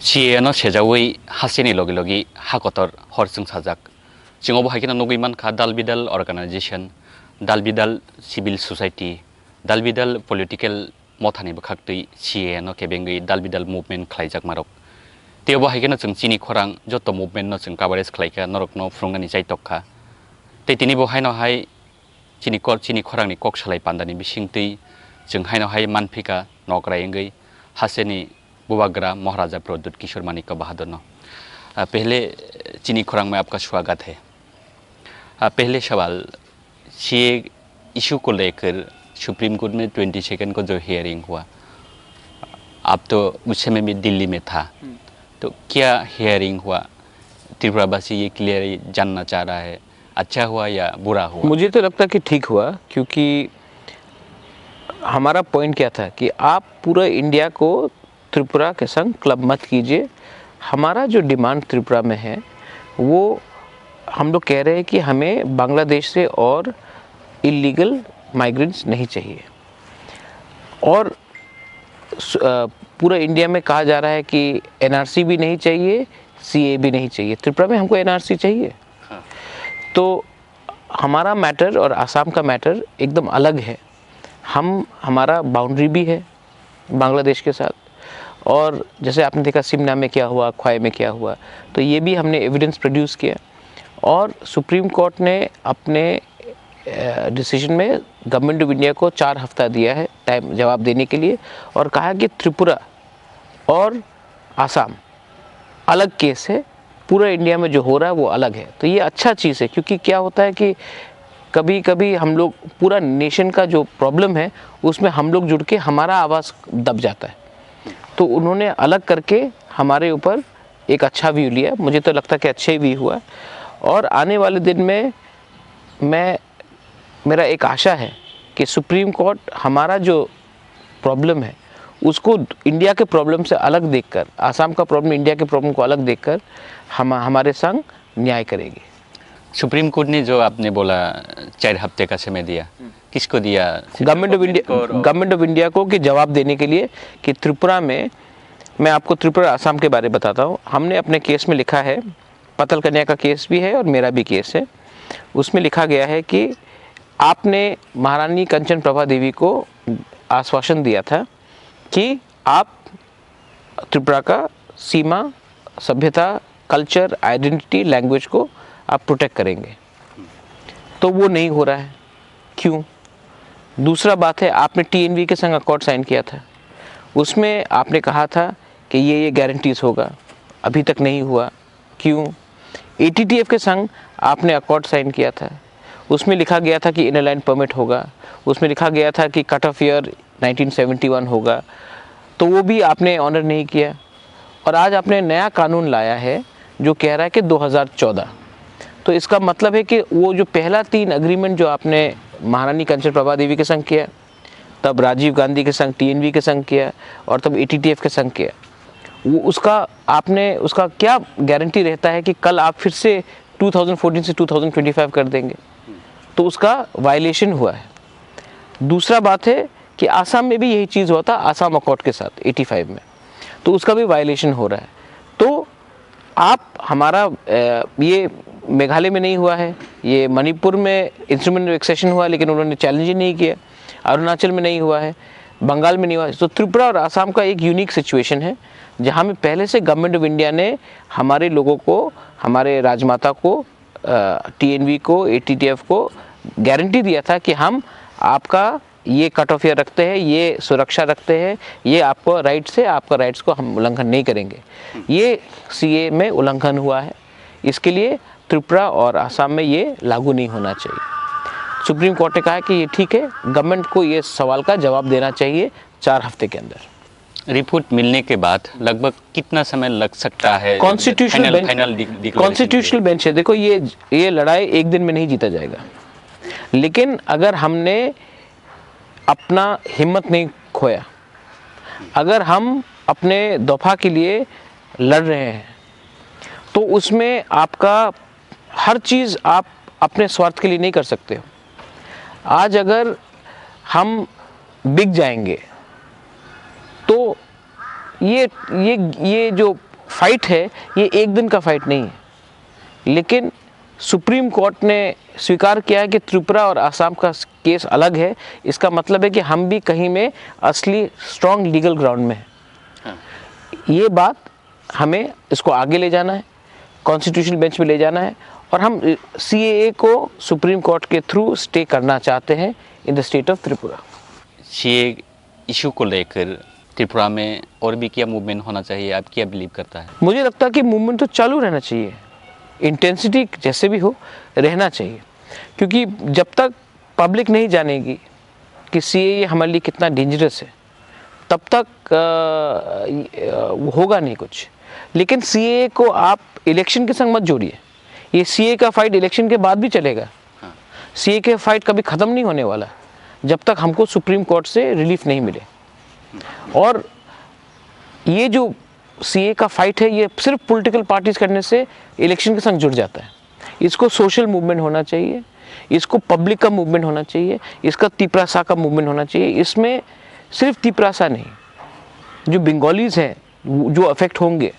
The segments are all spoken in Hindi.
CAN सेजावै हासेनि लगे लगे हाकतर हरजों साजाक जोंबो हायकिना नगैमान खा दालबिदाल अर्गानाइजेशन दालबिदाल सिविल सोसाइटी दालबिदाल पलिटिकल मथानि बखाक्तै CAN केबेंगै दालबिदाल मुभमेंट खालायजाक मारक तेवबो हायकिना जों चिनि खरां जत मुभमेंट न जों कभारेज खालायका नरकनो फुरुंगानि जायतकखा तेतिनि बहायनहाय चिनि खरांनि कक सालाय पान्दानि बिसिंतै जों हायनहाय मानफिका नगरायंगै हासेनि बुबाग्रा महाराजा प्रद्युत किशोर मानिक बहादुर नो पहले चीनी खुरांग में आपका स्वागत है। पहले सवाल सीए इशू को लेकर सुप्रीम कोर्ट में 22 को जो हियरिंग हुआ, आप तो उस समय में दिल्ली में था, तो क्या हियरिंग हुआ त्रिपुरावासी ये क्लियर जानना चाह रहा है, अच्छा हुआ या बुरा हुआ? मुझे तो लगता कि ठीक हुआ, क्योंकि हमारा पॉइंट क्या था कि आप पूरा इंडिया को त्रिपुरा के संग क्लब मत कीजिए। हमारा जो डिमांड त्रिपुरा में है वो हम लोग कह रहे हैं कि हमें बांग्लादेश से और इलीगल माइग्रेंट्स नहीं चाहिए। और पूरा इंडिया में कहा जा रहा है कि एनआरसी भी नहीं चाहिए, सीए भी नहीं चाहिए। त्रिपुरा में हमको एनआरसी चाहिए। तो हमारा मैटर और आसाम का मैटर एकदम अलग है। हमारा बाउंड्री भी है बांग्लादेश के साथ, और जैसे आपने देखा सिमना में क्या हुआ, ख्वाई में क्या हुआ, तो ये भी हमने एविडेंस प्रोड्यूस किया। और सुप्रीम कोर्ट ने अपने डिसीजन में गवर्नमेंट ऑफ इंडिया को 4 हफ्ता दिया है टाइम जवाब देने के लिए, और कहा कि त्रिपुरा और आसाम अलग केस है, पूरा इंडिया में जो हो रहा है वो अलग है। तो ये अच्छा चीज़ है, क्योंकि क्या होता है कि कभी कभी हम लोग पूरा नेशन का जो प्रॉब्लम है उसमें हम लोग जुड़ के हमारा आवाज़ दब जाता है। तो उन्होंने अलग करके हमारे ऊपर एक अच्छा व्यू लिया। मुझे तो लगता है कि अच्छे भी हुआ, और आने वाले दिन में मेरा एक आशा है कि सुप्रीम कोर्ट हमारा जो प्रॉब्लम है उसको इंडिया के प्रॉब्लम से अलग देखकर, आसाम का प्रॉब्लम इंडिया के प्रॉब्लम को अलग देखकर हमारे संग न्याय करेगी। सुप्रीम कोर्ट ने जो आपने बोला 4 हफ्ते का समय दिया, किसको दिया? गवर्नमेंट ऑफ इंडिया को कि जवाब देने के लिए कि त्रिपुरा में, मैं आपको त्रिपुरा आसाम के बारे में बताता हूँ। हमने अपने केस में लिखा है, पतल कन्या का केस भी है और मेरा भी केस है, उसमें लिखा गया है कि आपने महारानी कंचन प्रभा देवी को आश्वासन दिया था कि आप त्रिपुरा का सीमा, सभ्यता, कल्चर, आइडेंटिटी, लैंग्वेज को आप प्रोटेक्ट करेंगे। तो वो नहीं हो रहा है, क्यों? दूसरा बात है, आपने टीएनवी के संग अकॉर्ड साइन किया था, उसमें आपने कहा था कि ये गारंटीज होगा, अभी तक नहीं हुआ, क्यों? एटीटीएफ के संग आपने अकॉर्ड साइन किया था, उसमें लिखा गया था कि इनर लाइन परमिट होगा, उसमें लिखा गया था कि कट ऑफ ईयर 1971 होगा, तो वो भी आपने ऑनर नहीं किया। और आज आपने नया कानून लाया है जो कह रहा है कि 2014। तो इसका मतलब है कि वो जो पहला 3 एग्रीमेंट जो आपने महारानी कंचन प्रभा देवी के संग किया, तब राजीव गांधी के संग टीएनवी के संग किया, और तब एटीटीएफ के संग किया, वो उसका क्या गारंटी रहता है कि कल आप फिर से 2014 से 2025 कर देंगे? तो उसका वायलेशन हुआ है। दूसरा बात है कि आसाम में भी यही चीज़ हुआ था, आसाम अकॉर्ड के साथ 85 में, तो उसका भी वायलेशन हो रहा है। तो आप हमारा ये मेघालय में नहीं हुआ है, ये मणिपुर में इंस्ट्रूमेंट ऑफ एक्सेशन हुआ लेकिन उन्होंने चैलेंज ही नहीं किया, अरुणाचल में नहीं हुआ है, बंगाल में नहीं हुआ है। तो त्रिपुरा और आसाम का एक यूनिक सिचुएशन है जहाँ में पहले से गवर्नमेंट ऑफ इंडिया ने हमारे लोगों को, हमारे राजमाता को, टीएनवी को, एटीटीएफ को गारंटी दिया था कि हम आपका ये कट ऑफ ईयर रखते हैं, ये सुरक्षा रखते हैं, ये आपको राइट्स है, आपका राइट्स को हम उल्लंघन नहीं करेंगे। ये सीए में उल्लंघन हुआ है, इसके लिए त्रिपुरा और आसाम में ये लागू नहीं होना चाहिए। सुप्रीम कोर्ट ने कहा कि ये ठीक है, गवर्नमेंट को ये सवाल का जवाब देना चाहिए 4 हफ्ते के अंदर। रिपोर्ट मिलने के बाद लगभग कितना समय लग सकता है? कॉन्स्टिट्यूशनल बेंच है। देखो, ये लड़ाई एक दिन में नहीं जीता जाएगा, लेकिन अगर हमने अपना हिम्मत नहीं खोया, अगर हम अपने दफा के लिए लड़ रहे हैं, तो उसमें आपका हर चीज़ आप अपने स्वार्थ के लिए नहीं कर सकते हो। आज अगर हम बिक जाएंगे तो ये जो फाइट है ये एक दिन का फाइट नहीं है, लेकिन सुप्रीम कोर्ट ने स्वीकार किया है कि त्रिपुरा और आसाम का केस अलग है। इसका मतलब है कि हम भी कहीं में असली स्ट्रॉन्ग लीगल ग्राउंड में हैं। ये बात हमें इसको आगे ले जाना है, कॉन्स्टिट्यूशनल बेंच पे ले जाना है, और हम सीएए को सुप्रीम कोर्ट के थ्रू स्टे करना चाहते हैं in the state of Tripura. CA issue को लेकर त्रिपुरा में और भी क्या मूवमेंट होना चाहिए, आप क्या बिलीव करता है? मुझे लगता है कि मूवमेंट तो चालू रहना चाहिए, इंटेंसिटी जैसे भी हो रहना चाहिए, क्योंकि जब तक पब्लिक नहीं जानेगी कि सीएए हमारे लिए कितना डेंजरस है तब तक होगा नहीं कुछ। लेकिन सीएए को आप इलेक्शन के संग मत जोड़िए, ये सीएए का फाइट इलेक्शन के बाद भी चलेगा। सीएए का फाइट कभी ख़त्म नहीं होने वाला जब तक हमको सुप्रीम कोर्ट से रिलीफ नहीं मिले। और ये जो सीए का फाइट है ये सिर्फ पॉलिटिकल पार्टीज करने से इलेक्शन के संग जुड़ जाता है। इसको सोशल मूवमेंट होना चाहिए, इसको पब्लिक का मूवमेंट होना चाहिए, इसका तिपरासा का मूवमेंट होना चाहिए। इसमें सिर्फ तिपरासा नहीं, जो बंगालीज हैं जो अफेक्ट होंगे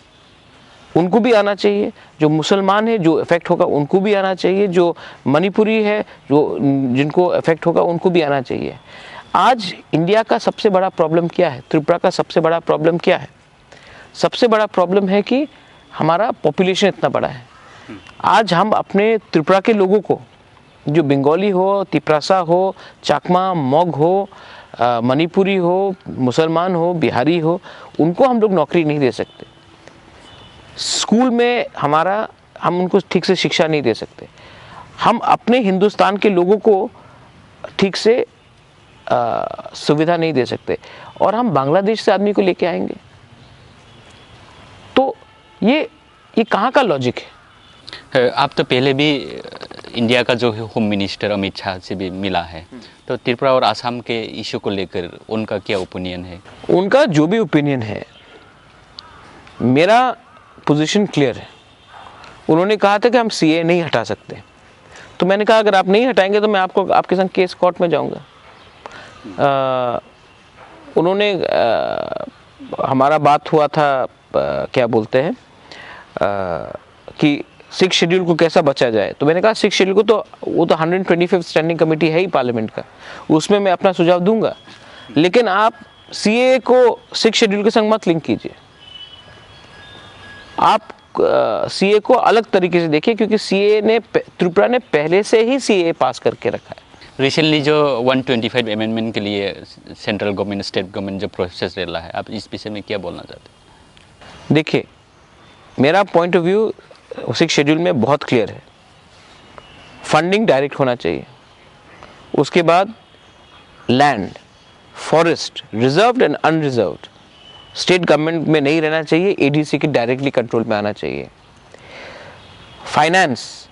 उनको भी आना चाहिए, जो मुसलमान है जो इफेक्ट होगा उनको भी आना चाहिए, जो मणिपुरी है जो जिनको इफेक्ट होगा उनको भी आना चाहिए। आज इंडिया का सबसे बड़ा प्रॉब्लम क्या है, त्रिपुरा का सबसे बड़ा प्रॉब्लम क्या है? सबसे बड़ा प्रॉब्लम है कि हमारा पॉपुलेशन इतना बड़ा है। आज हम अपने त्रिपुरा के लोगों को, जो बंगाली हो, तिपरासा हो, चाकमा, मॉग हो, मणिपुरी हो, मुसलमान हो, बिहारी हो, उनको हम लोग नौकरी नहीं दे सकते। स्कूल में हम उनको ठीक से शिक्षा नहीं दे सकते। हम अपने हिंदुस्तान के लोगों को ठीक से सुविधा नहीं दे सकते, और हम बांग्लादेश से आदमी को लेके आएंगे तो ये कहाँ का लॉजिक है? आप तो पहले भी इंडिया का जो होम मिनिस्टर अमित शाह से भी मिला है, तो त्रिपुरा और आसाम के इशू को लेकर उनका क्या ओपिनियन है? उनका जो भी ओपिनियन है, मेरा पोजीशन क्लियर है। उन्होंने कहा था कि हम सीए नहीं हटा सकते, तो मैंने कहा अगर आप नहीं हटाएंगे तो मैं आपके संग केस कोर्ट में जाऊंगा। उन्होंने हमारा बात हुआ था क्या बोलते हैं कि 6 शेड्यूल को कैसा बचा जाए, तो मैंने कहा 6 शेड्यूल को तो वो तो 125th स्टैंडिंग कमेटी है ही पार्लियामेंट का, उसमें मैं अपना सुझाव दूंगा, लेकिन आप सीए को 6 शेड्यूल के संग मत लिंक कीजिए। आप सीए को अलग तरीके से देखिए, क्योंकि त्रिपुरा ने पहले से ही सीए पास करके रखा है। रिसेंटली जो 125 अमेंडमेंट के लिए सेंट्रल गवर्नमेंट स्टेट गवर्नमेंट जो प्रोसेस रहा है, आप इस विषय में क्या बोलना चाहते हैं? देखिए, मेरा पॉइंट ऑफ व्यू 6 शेड्यूल में बहुत क्लियर है। फंडिंग डायरेक्ट होना चाहिए, उसके बाद land, forest, reserved and unreserved state government में नहीं रहना चाहिए, एडीसी के डायरेक्टली कंट्रोल में आना चाहिए। फाइनेंस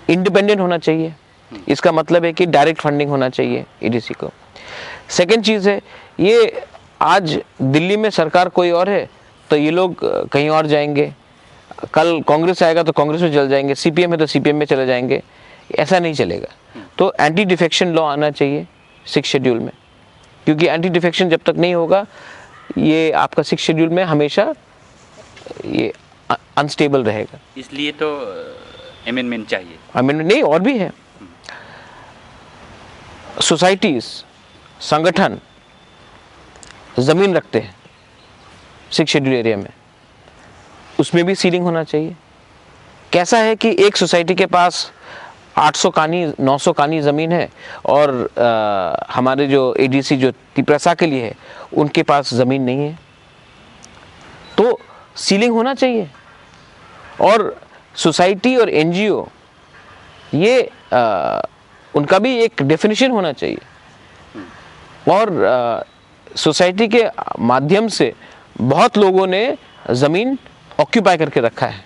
इंडिपेंडेंट होना चाहिए, इसका मतलब है कि डायरेक्ट फंडिंग होना चाहिए एडीसी को। सेकेंड चीज़ है, ये आज दिल्ली में सरकार कोई और है तो ये लोग कहीं और जाएंगे, कल कांग्रेस आएगा तो कांग्रेस में चल जाएंगे, सीपीएम है तो सीपीएम में चले जाएंगे, ऐसा नहीं चलेगा। तो एंटी डिफेक्शन लॉ आना चाहिए 6 शेड्यूल में, क्योंकि एंटी डिफेक्शन जब तक नहीं होगा ये आपका 6 शेड्यूल में हमेशा ये अनस्टेबल रहेगा। इसलिए तो अमेंडमेंट चाहिए। अमेंडमेंट नहीं, और भी है। सोसाइटीज, संगठन जमीन रखते हैं 6 शेड्यूल एरिया में, उसमें भी सीलिंग होना चाहिए। कैसा है कि एक सोसाइटी के पास 800 कानी 900 कानी ज़मीन है और हमारे जो एडीसी जो तिपरासा के लिए है उनके पास ज़मीन नहीं है, तो सीलिंग होना चाहिए। और सोसाइटी और एनजीओ ये उनका भी एक डेफिनेशन होना चाहिए, और सोसाइटी के माध्यम से बहुत लोगों ने ज़मीन ऑक्यूपाई करके रखा है,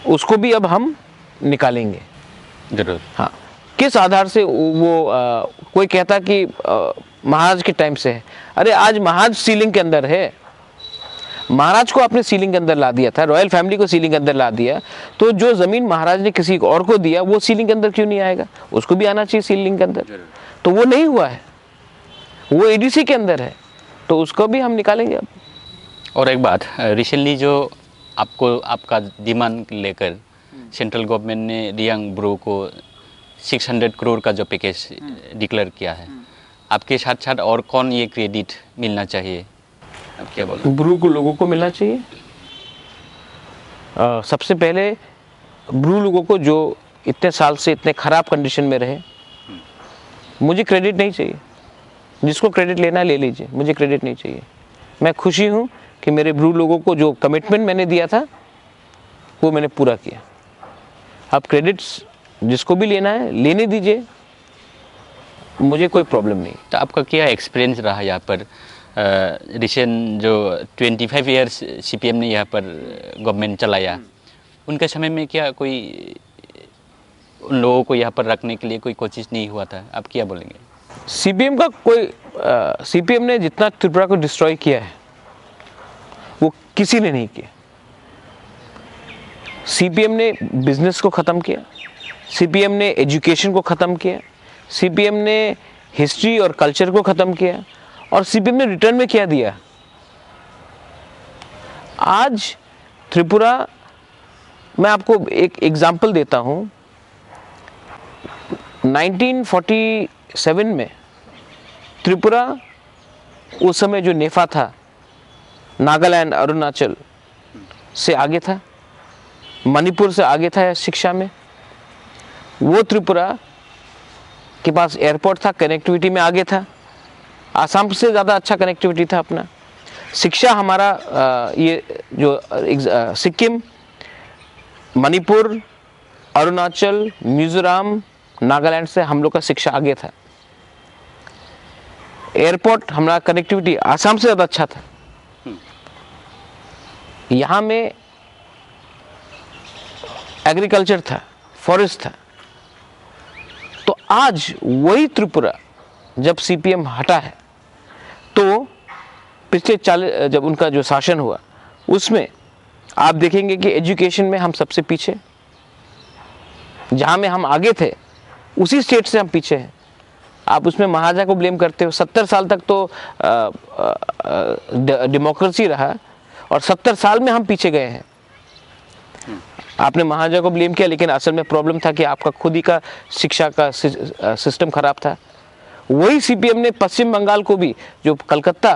उसको भी अब हम निकालेंगे जरूर। हाँ, किस आधार से वो कोई कहता कि महाराज के टाइम से है, अरे आज महाराज सीलिंग के अंदर है, महाराज को आपने सीलिंग के अंदर ला दिया था, रॉयल फैमिली को सीलिंग के अंदर ला दिया, तो जो ज़मीन महाराज ने किसी और को दिया वो सीलिंग के अंदर क्यों नहीं आएगा? उसको भी आना चाहिए सीलिंग के अंदर। तो वो नहीं हुआ है, वो एडीसी के अंदर है, तो उसको भी हम निकालेंगे अब। और एक बात, रिसेंटली जो आपको आपका डिमांड लेकर सेंट्रल गवर्नमेंट ने रियांग ब्रो को 600 करोड़ का जो पैकेज डिक्लेयर किया है, आपके साथ साथ और कौन ये क्रेडिट मिलना चाहिए, आप क्या बोल? ब्रू को लोगों को मिलना चाहिए। सबसे पहले ब्रू लोगों को जो इतने साल से इतने ख़राब कंडीशन में रहे, मुझे क्रेडिट नहीं चाहिए। जिसको क्रेडिट लेना है ले लीजिए, मुझे क्रेडिट नहीं चाहिए। मैं खुशी हूँ कि मेरे ब्रू लोगों को जो कमिटमेंट मैंने दिया था वो मैंने पूरा किया। आप क्रेडिट्स जिसको भी लेना है लेने दीजिए, मुझे कोई प्रॉब्लम नहीं। तो आपका क्या एक्सपीरियंस रहा यहाँ पर? रिसेंट जो 25 ईयर्स सीपीएम ने यहाँ पर गवर्नमेंट चलाया, उनके समय में क्या कोई उन लोगों को यहाँ पर रखने के लिए कोई कोशिश नहीं हुआ था? आप क्या बोलेंगे? सीपीएम का कोई सीपीएम ने जितना त्रिपुरा को डिस्ट्रॉय किया है वो किसी ने नहीं किया। सीपीएम ने बिजनेस को ख़त्म किया, सीपीएम ने एजुकेशन को ख़त्म किया, सीपीएम ने हिस्ट्री और कल्चर को ख़त्म किया, और सीपीएम ने रिटर्न में क्या दिया? आज त्रिपुरा, मैं आपको एक एग्जाम्पल देता हूँ। 1947 में त्रिपुरा उस समय जो नेफा था, नागालैंड अरुणाचल से आगे था, मणिपुर से आगे था शिक्षा में। वो त्रिपुरा के पास एयरपोर्ट था, कनेक्टिविटी में आगे था, आसाम से ज़्यादा अच्छा कनेक्टिविटी था अपना। शिक्षा हमारा ये जो सिक्किम, मणिपुर, अरुणाचल, मिजोरम, नागालैंड से हम लोग का शिक्षा आगे था। एयरपोर्ट हमारा कनेक्टिविटी आसाम से ज़्यादा अच्छा था। यहाँ में एग्रीकल्चर था, फॉरेस्ट था। तो आज वही त्रिपुरा जब सीपीएम हटा है, तो पिछले 40 जब उनका जो शासन हुआ उसमें आप देखेंगे कि एजुकेशन में हम सबसे पीछे, जहाँ में हम आगे थे उसी स्टेट से हम पीछे हैं। आप उसमें महाराजा को ब्लेम करते हो। 70 साल तक तो डेमोक्रेसी रहा और 70 साल में हम पीछे गए हैं। आपने महाराजा को ब्लेम किया, लेकिन असल में प्रॉब्लम था कि आपका खुद ही का शिक्षा का सिस्टम खराब था। वही सीपीएम ने पश्चिम बंगाल को भी, जो कलकत्ता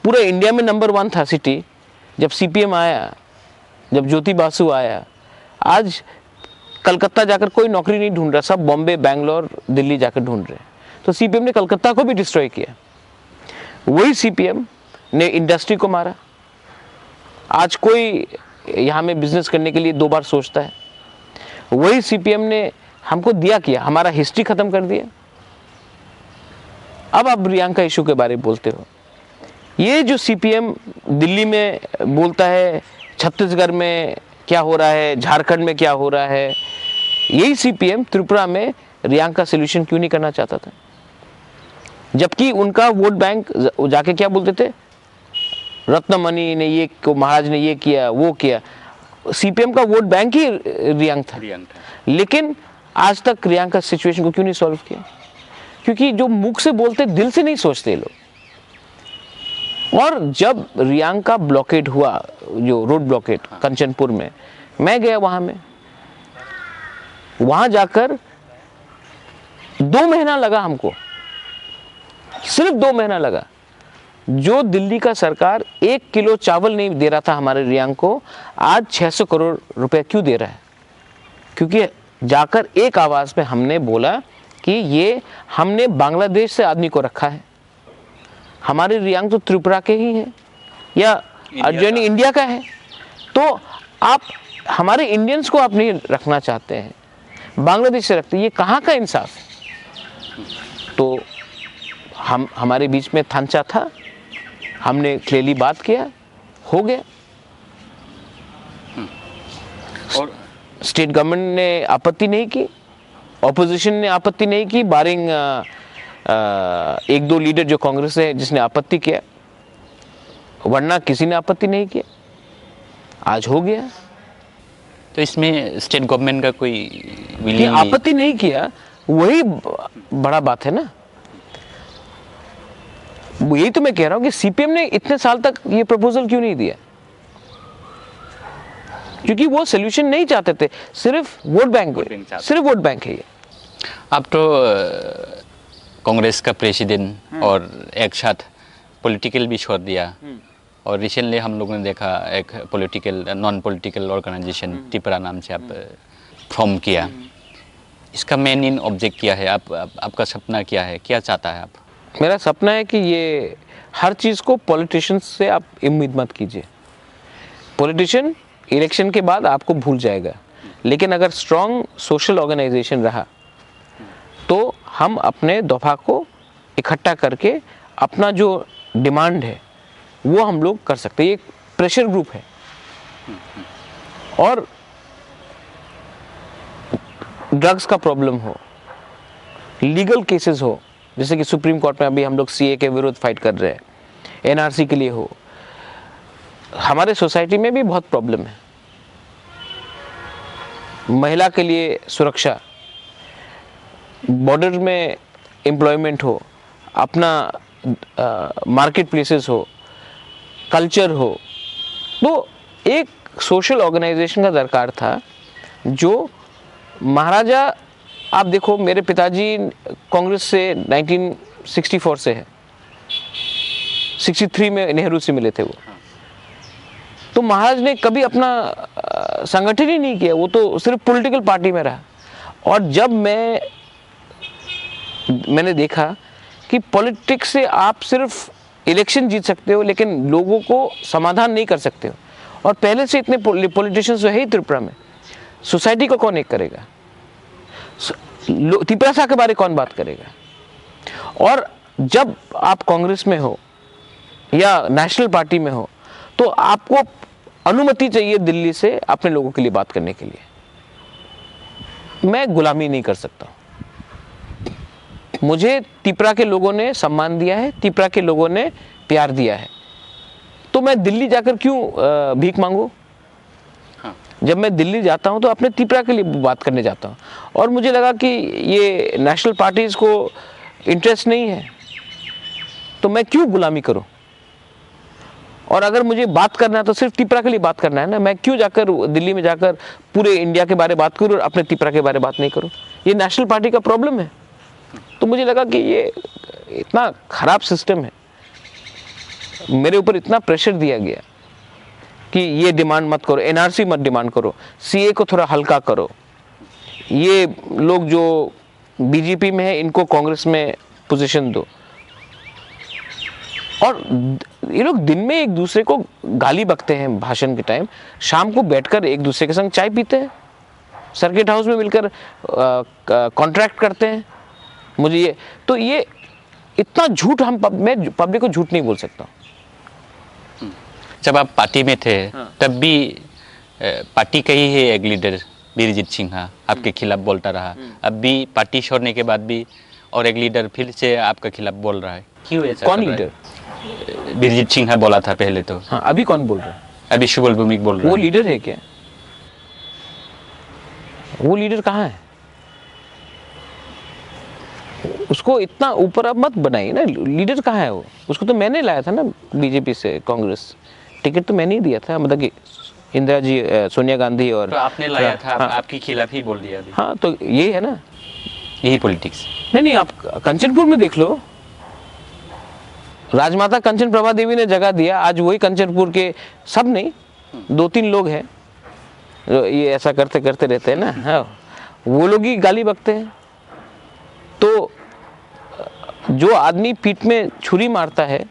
पूरे इंडिया में नंबर 1 था सिटी, जब सीपीएम आया, जब ज्योति बासु आया, आज कलकत्ता जाकर कोई नौकरी नहीं ढूंढ रहा, सब बॉम्बे, बैंगलोर, दिल्ली जाकर ढूंढ रहे हैं। तो सीपीएम ने कलकत्ता को भी डिस्ट्रॉय किया। वही सीपीएम ने इंडस्ट्री को मारा। आज कोई यहाँ में बिजनेस करने के लिए 2 बार सोचता है। वही सीपीएम ने हमको दिया किया, हमारा हिस्ट्री खत्म कर दिया। अब आप रियांग का इशू के बारे में बोलते हो। ये जो सीपीएम दिल्ली में बोलता है, छत्तीसगढ़ में क्या हो रहा है, झारखंड में क्या हो रहा है, यही सीपीएम त्रिपुरा में रियांग का सोल्यूशन क्यों नहीं करना चाहता था? जबकि उनका वोट बैंक जाके क्या बोलते थे, रत्नमणि ने ये, महाराज ने ये किया, वो किया। सीपीएम का वोट बैंक ही रियांग था। लेकिन आज तक रियांग का सिचुएशन को क्यों नहीं सॉल्व किया? क्योंकि जो मुख से बोलते दिल से नहीं सोचते लोग। और जब रियांग का ब्लॉकेड हुआ, जो रोड ब्लॉकेड कंचनपुर में, मैं गया वहां जाकर 2 महीना लगा हमको, सिर्फ 2 महीना लगा। जो दिल्ली का सरकार 1 किलो चावल नहीं दे रहा था हमारे रियांग को, आज 600 करोड़ रुपए क्यों दे रहा है? क्योंकि जाकर एक आवाज में हमने बोला कि ये हमने बांग्लादेश से आदमी को रखा है। हमारे रियांग तो त्रिपुरा के ही है या अर्जेंटी इंडिया का है। तो आप हमारे इंडियंस को आप नहीं रखना चाहते हैं, बांग्लादेश से रखते हैं। ये कहाँ का इंसाफ? तो हमारे बीच में थांचा था, हमने क्लियरली बात किया, हो गया। और स्टेट गवर्नमेंट ने आपत्ति नहीं की, ऑपोजिशन ने आपत्ति नहीं की, बारिंग 1-2 लीडर जो कांग्रेस है जिसने आपत्ति किया, वरना किसी ने आपत्ति नहीं किया। आज हो गया। तो इसमें स्टेट गवर्नमेंट का कोई आपत्ति नहीं किया, वही बड़ा बात है ना। यही तो मैं कह रहा हूं कि सीपीएम ने इतने साल तक ये प्रपोजल क्यों नहीं दिया? क्योंकि वो सोल्यूशन नहीं चाहते थे, सिर्फ वोट बैंक है ये। अब तो कांग्रेस का प्रेसिडेंट और एक साथ पॉलिटिकल भी छोड़ दिया, और रिसेंटली हम लोगों ने देखा एक political non political organisation Tripura नाम से आप फॉर्म किया। इसका मेन इन ऑब्जेक्ट क्या है? आपका सपना क्या है, क्या चाहता है आप? मेरा सपना है कि ये हर चीज़ को पॉलिटिशियंस से आप उम्मीद मत कीजिए। पॉलिटिशियन इलेक्शन के बाद आपको भूल जाएगा, लेकिन अगर स्ट्रॉन्ग सोशल ऑर्गेनाइजेशन रहा तो हम अपने दफा को इकट्ठा करके अपना जो डिमांड है वो हम लोग कर सकते हैं। ये एक प्रेशर ग्रुप है, और ड्रग्स का प्रॉब्लम हो, लीगल केसेस हो, जैसे कि सुप्रीम कोर्ट में अभी हम लोग सीए के विरुद्ध फाइट कर रहे हैं, एनआरसी के लिए हो, हमारे सोसाइटी में भी बहुत प्रॉब्लम है। महिला के लिए सुरक्षा, बॉर्डर में एम्प्लॉयमेंट हो, अपना मार्केट प्लेसेस हो, कल्चर हो, तो एक सोशल ऑर्गेनाइजेशन का दरकार था। जो महाराजा, आप देखो मेरे पिताजी कांग्रेस से 1964 से है, 63 में नेहरू से मिले थे वो। तो महाराज ने कभी अपना संगठन ही नहीं किया, वो तो सिर्फ पॉलिटिकल पार्टी में रहा। और जब मैंने देखा कि पॉलिटिक्स से आप सिर्फ इलेक्शन जीत सकते हो, लेकिन लोगों को समाधान नहीं कर सकते हो। और पहले से इतने पॉलिटिशियंस है ही त्रिपुरा में, सोसाइटी को कौन एक करेगा? त्रिपुरा के बारे कौन बात करेगा? और जब आप कांग्रेस में हो या नेशनल पार्टी में हो, तो आपको अनुमति चाहिए दिल्ली से अपने लोगों के लिए बात करने के लिए। मैं गुलामी नहीं कर सकता। मुझे त्रिपुरा के लोगों ने सम्मान दिया है, त्रिपुरा के लोगों ने प्यार दिया है, तो मैं दिल्ली जाकर क्यों भीख मांगू? हाँ। जब मैं दिल्ली जाता हूं तो अपने त्रिपुरा के लिए बात करने जाता हूं। और मुझे लगा कि ये नेशनल पार्टीज को इंटरेस्ट नहीं है, तो मैं क्यों गुलामी करूं? और अगर मुझे बात करना है तो सिर्फ त्रिपुरा के लिए बात करना है ना। मैं क्यों जाकर दिल्ली में जाकर पूरे इंडिया के बारे में बात करूं और अपने त्रिपुरा के बारे में बात नहीं करूं? ये नेशनल पार्टी का प्रॉब्लम है। तो मुझे लगा कि ये इतना खराब सिस्टम है, मेरे ऊपर इतना प्रेशर दिया गया कि ये डिमांड मत करो, एनआरसी मत डिमांड करो, सीए को थोड़ा हल्का करो, ये लोग जो बीजेपी में है इनको कांग्रेस में पोजीशन दो। और ये लोग दिन में एक दूसरे को गाली बकते हैं भाषण के टाइम, शाम को बैठकर एक दूसरे के संग चाय पीते हैं, सर्किट हाउस में मिलकर कॉन्ट्रैक्ट करते हैं। मुझे ये इतना झूठ, मैं पब्लिक को झूठ नहीं बोल सकता। जब आप पार्टी में थे तब भी पार्टी का ही है एक लीडर बीरजीत सिन्हा आपके खिलाफ बोलता रहा, अब भी पार्टी छोड़ने के बाद भी और एक लीडर फिर से आपके खिलाफ बोल रहा है, क्यों ऐसा? कौन लीडर? बीरजीत सिन्हा बोला था पहले तो। हाँ, अभी कौन बोल रहा है? अभी शुभल भूमिक बोल रहा है। वो लीडर है क्या? वो लीडर कहाँ है? उसको इतना ऊपर अब मत बनाइए ना। लीडर कहाँ है वो? उसको तो मैंने लाया था ना बीजेपी से, कांग्रेस टिकट तो मैंने ही दिया था। मतलब कि इंदिरा जी, सोनिया गांधी, और तो आपने लाया था। हाँ, आपके खिलाफ ही बोल दिया अभी। हाँ, तो ये है ना, यही पॉलिटिक्स। नहीं, आप कंचनपुर में देख लो, राजमाता कंचन प्रभा देवी ने जगह दिया। आज वही कंचनपुर के, सब नहीं, 2-3 लोग हैं जो ये ऐसा करते करते रहते हैं ना। हाँ, वो लोग ही गाली बकते हैं। तो जो आदमी पीठ में छुरी मारता है,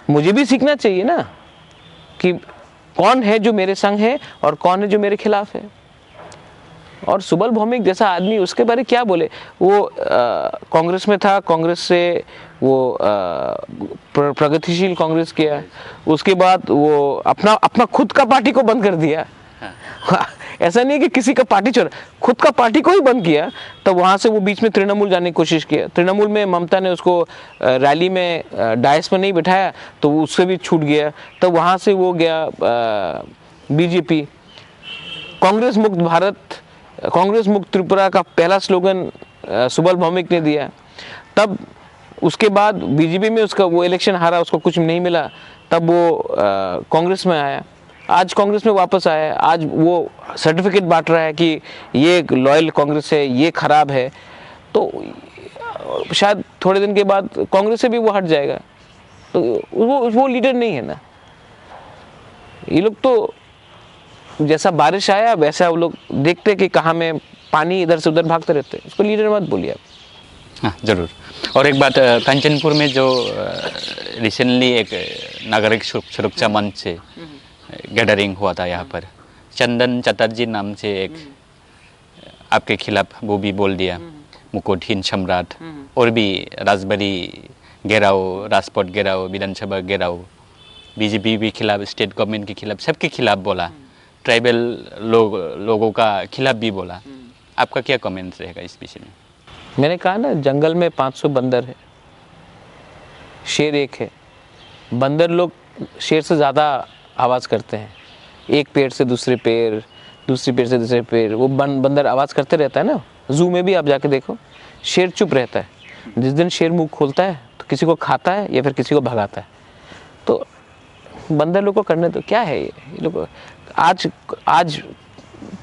मुझे भी सीखना चाहिए ना कि कौन है जो मेरे संग है और कौन है जो मेरे खिलाफ है। और सुबल भौमिक जैसा आदमी, उसके बारे क्या बोले? वो कांग्रेस में था, कांग्रेस से वो प्रगतिशील कांग्रेस किया, उसके बाद वो अपना खुद का पार्टी को बंद कर दिया। हाँ। ऐसा नहीं है कि किसी का पार्टी छोड़ा, खुद का पार्टी को ही बंद किया। तब वहाँ से वो बीच में तृणमूल जाने की कोशिश किया। तृणमूल में ममता ने उसको रैली में डायस में नहीं बिठाया, तो उससे भी छूट गया। तब वहाँ से वो गया बीजेपी। कांग्रेस मुक्त भारत, कांग्रेस मुक्त त्रिपुरा का पहला स्लोगन सुबल भौमिक ने दिया। तब उसके बाद बीजेपी में उसका वो इलेक्शन हारा, उसको कुछ नहीं मिला, तब वो कांग्रेस में आया, आज कांग्रेस में वापस आया, आज वो सर्टिफिकेट बांट रहा है कि ये लॉयल कांग्रेस है, ये खराब है। तो शायद थोड़े दिन के बाद कांग्रेस से भी वो हट जाएगा। तो वो लीडर नहीं है ना। ये लोग तो जैसा बारिश आया वैसा वो लोग देखते कि कहाँ में पानी, इधर से उधर भागते रहते हैं। उसको लीडर मत बोलिए आप। हाँ जरूर। और एक बात, कंचनपुर में जो रिसेंटली एक नागरिक सुरक्षा मंच से गैदरिंग हुआ था, यहाँ पर चंदन चटर्जी नाम से एक आपके खिलाफ वो भी बोल दिया, मुकुटहीन सम्राट, और भी राजबाड़ी घेराव, राजपथ घेराव, विधानसभा घेराव, बीजेपी भी खिलाफ, स्टेट गवर्नमेंट के खिलाफ, सबके खिलाफ बोला, ट्राइबल लोगों का खिलाफ भी बोला। आपका क्या कमेंट्स रहेगा इस विषय में? मैंने कहा ना, जंगल में 500 बंदर है, शेर एक है। बंदर लोग शेर से ज़्यादा आवाज़ करते हैं, एक पेड़ से दूसरे पेड़, दूसरे पेड़ से दूसरे पेड़, वो बंदर आवाज़ करते रहता है ना। जू में भी आप जाके देखो, शेर चुप रहता है, जिस दिन शेर मुंह खोलता है तो किसी को खाता है या फिर किसी को भगाता है। तो बंदर लोग को करने तो क्या है, ये लोग आज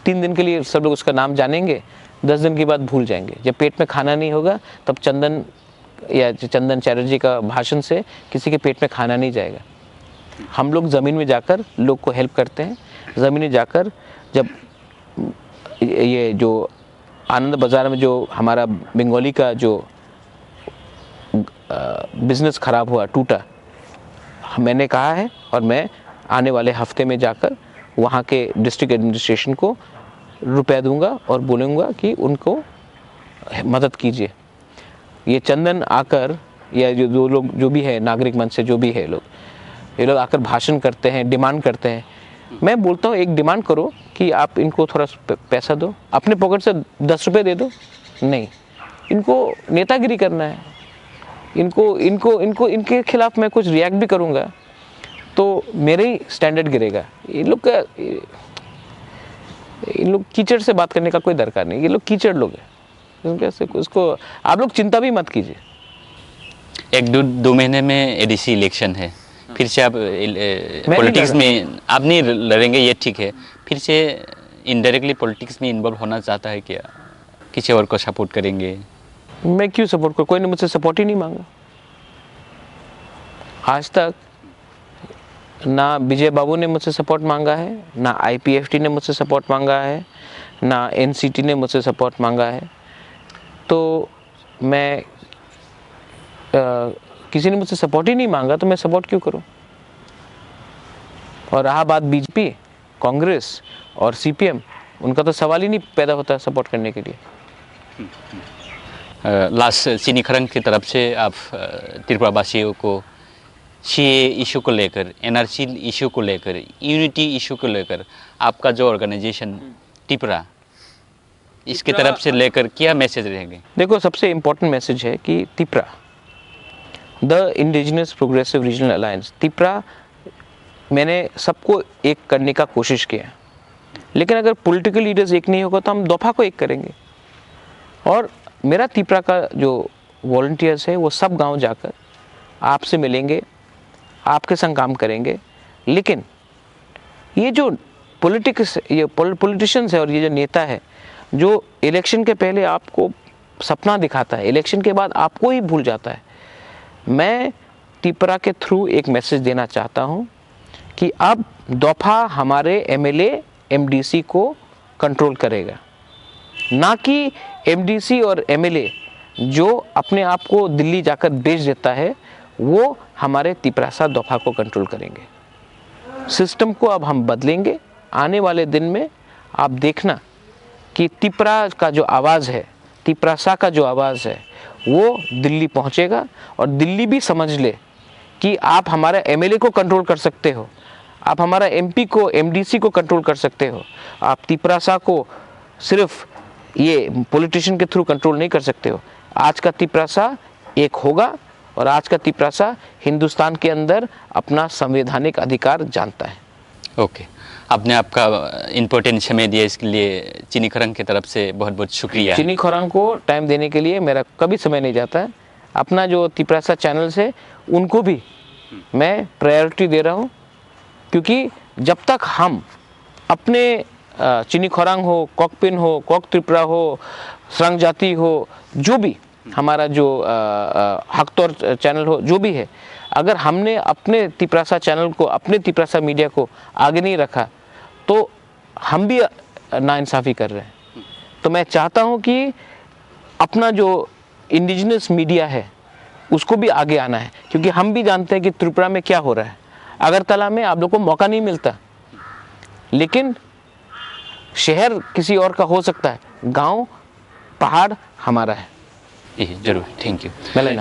3 दिन के लिए सब लोग उसका नाम जानेंगे, 10 दिन के बाद भूल जाएंगे। जब पेट में खाना नहीं होगा तब चंदन चटर्जी का भाषण से किसी के पेट में खाना नहीं जाएगा। हम लोग ज़मीन में जाकर लोग को हेल्प करते हैं। ज़मीन में जाकर जब ये जो आनंद बाज़ार में जो हमारा बंगाली का जो बिज़नेस ख़राब हुआ, टूटा, मैंने कहा है और मैं आने वाले हफ्ते में जाकर वहाँ के डिस्ट्रिक्ट एडमिनिस्ट्रेशन को रुपया दूंगा और बोलूँगा कि उनको मदद कीजिए। ये चंदन आकर या जो दो लोग जो भी है नागरिक मंच से जो भी है लोग, ये लोग आकर भाषण करते हैं, डिमांड करते हैं। मैं बोलता हूँ एक डिमांड करो कि आप इनको थोड़ा पैसा दो, अपने पॉकेट से 10 रुपये दे दो। नहीं, इनको नेतागिरी करना है, इनके खिलाफ मैं कुछ रिएक्ट भी करूँगा तो मेरे ही स्टैंडर्ड गिरेगा। इन लोग कीचड़ से बात करने का कोई दरकार नहीं, ये लोग कीचड़ लोग हैं। उसको आप लोग चिंता भी मत कीजिए। 1-2 महीने में एडीसी इलेक्शन है, फिर से आप पॉलिटिक्स में आप नहीं लड़ेंगे, ये ठीक है, फिर से इनडायरेक्टली पॉलिटिक्स में इन्वॉल्व होना चाहता है क्या? किसी और को सपोर्ट करेंगे? मैं क्यों सपोर्ट करूँ? कोई ने मुझसे सपोर्ट ही नहीं मांगा आज तक। ना विजय बाबू ने मुझसे सपोर्ट मांगा है, ना IPFT ने मुझसे सपोर्ट मांगा है, ना NCT ने मुझसे सपोर्ट मांगा है। तो मैं किसी ने मुझसे सपोर्ट ही नहीं मांगा तो मैं सपोर्ट क्यों करूं? और रहा बात बीजेपी, कांग्रेस और CPM, उनका तो सवाल ही नहीं पैदा होता सपोर्ट करने के लिए। लास्ट चीनी खरंग की तरफ से आप त्रिपुरा वासियों को CA इशू को लेकर, NRC इशू को लेकर, यूनिटी इशू को लेकर आपका जो ऑर्गेनाइजेशन त्रिपुरा, इसकी तरफ से लेकर क्या मैसेज रहेंगे? देखो, सबसे इम्पोर्टेंट मैसेज है कि Tripura, the indigenous progressive regional alliance, Tripura, मैंने सबको एक करने का कोशिश किया, लेकिन अगर पॉलिटिकल लीडर्स एक नहीं होगा तो हम दफा को एक करेंगे। और मेरा त्रिपुरा का जो वॉलंटियर्स है वो सब गांव जाकर आपसे मिलेंगे, आपके संग काम करेंगे। लेकिन ये जो पॉलिटिशियंस है और ये जो नेता है जो इलेक्शन के पहले आपको सपना दिखाता है, इलेक्शन के बाद आपको ही भूल जाता है, मैं त्रिपुरा के थ्रू एक मैसेज देना चाहता हूँ कि अब दफा हमारे MLA MDC को कंट्रोल करेगा, ना कि MDC और MLA जो अपने आप को दिल्ली जाकर बेच देता है वो हमारे त्रिपुरा सा दफा को कंट्रोल करेंगे। सिस्टम को अब हम बदलेंगे। आने वाले दिन में आप देखना कि त्रिपुरा का जो आवाज़ है, त्रिपुरा सा का जो आवाज़ है वो दिल्ली पहुंचेगा और दिल्ली भी समझ ले कि आप हमारा MLA को कंट्रोल कर सकते हो, आप हमारा MP को, MDC को कंट्रोल कर सकते हो, आप त्रिपुरा सा को सिर्फ ये पॉलिटिशियन के थ्रू कंट्रोल नहीं कर सकते हो। आज का त्रिपुरा सा एक होगा और आज का त्रिपुरा सा हिंदुस्तान के अंदर अपना संवैधानिक अधिकार जानता है। ओके, आपने आपका इम्पोर्टेंट समय दिया, इसके लिए चीनी खरंग की तरफ से बहुत बहुत शुक्रिया। चीनी खरंग को टाइम देने के लिए मेरा कभी समय नहीं जाता है। अपना जो तिप्रासा चैनल्स है उनको भी मैं प्रायोरिटी दे रहा हूँ, क्योंकि जब तक हम अपने चिनी खोरांग हो, कॉकपिन हो, कॉक त्रिपुरा हो, सरंग जाति हो, जो भी हमारा जो हकतौर चैनल हो, जो भी है, अगर हमने अपने तिप्रासा चैनल को, अपने तिप्रासा मीडिया को आगे नहीं रखा तो हम भी नाइंसाफ़ी कर रहे हैं। तो मैं चाहता हूँ कि अपना जो इंडिजिनस मीडिया है उसको भी आगे आना है, क्योंकि हम भी जानते हैं कि त्रिपुरा में क्या हो रहा है। अगरतला में आप लोग को मौका नहीं मिलता, लेकिन शहर किसी और का हो सकता है, गांव पहाड़ हमारा है। जरूर, थैंक यू।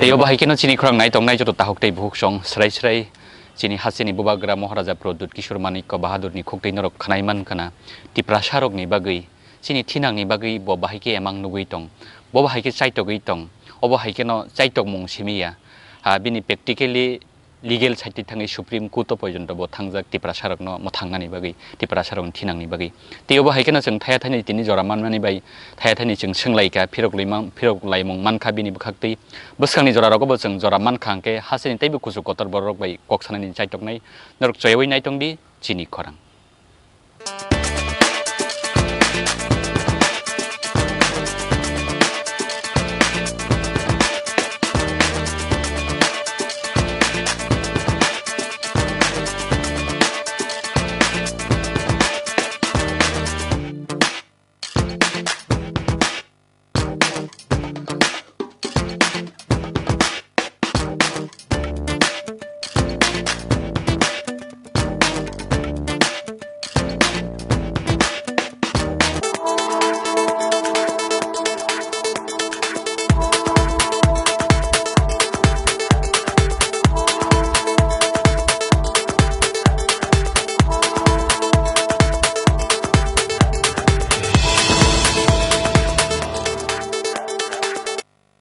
यो बाहाय केनो चिनी खोरांग नाय तंगनाय जतो ताहकतै बुहुक सं स्राय स्राय चिनी हासेनि बुबाग्रा महाराजा प्रद्युत किशोर मानिक बाहादुरनि खोकतै नरक खनायमान kana तिप्रासा रकनि बागै चिनी थिनांनि बागै bo बाहाय के एमां नुगै तं bo बाहाय के चाइतगै तं अब बाहाय केनो चाइतक मुं सिमिया बिनि प्रेक्टिकली लीगल साइड थाङै सुप्रीम कोर्ट पर्यन्त बो थांजाक तिप्रासा रकनो म थांनानै बागै तिप्रासा रकनि थिनांनि बागै तेयो बाहाय केनो जों थाया थानि तिनि जरा मानमानि बाय थाया थानि जों सोंलायका फिरक लाइमं मानखा बिनि बखाक्तै बसखांनि जरा रगबो जों जरा मानखांके हासेनि तैबो कुसु कतर बरक बाय कक्सानानि चाइतकनाय नरक चयवै नायतंदि चिनी खोरांग।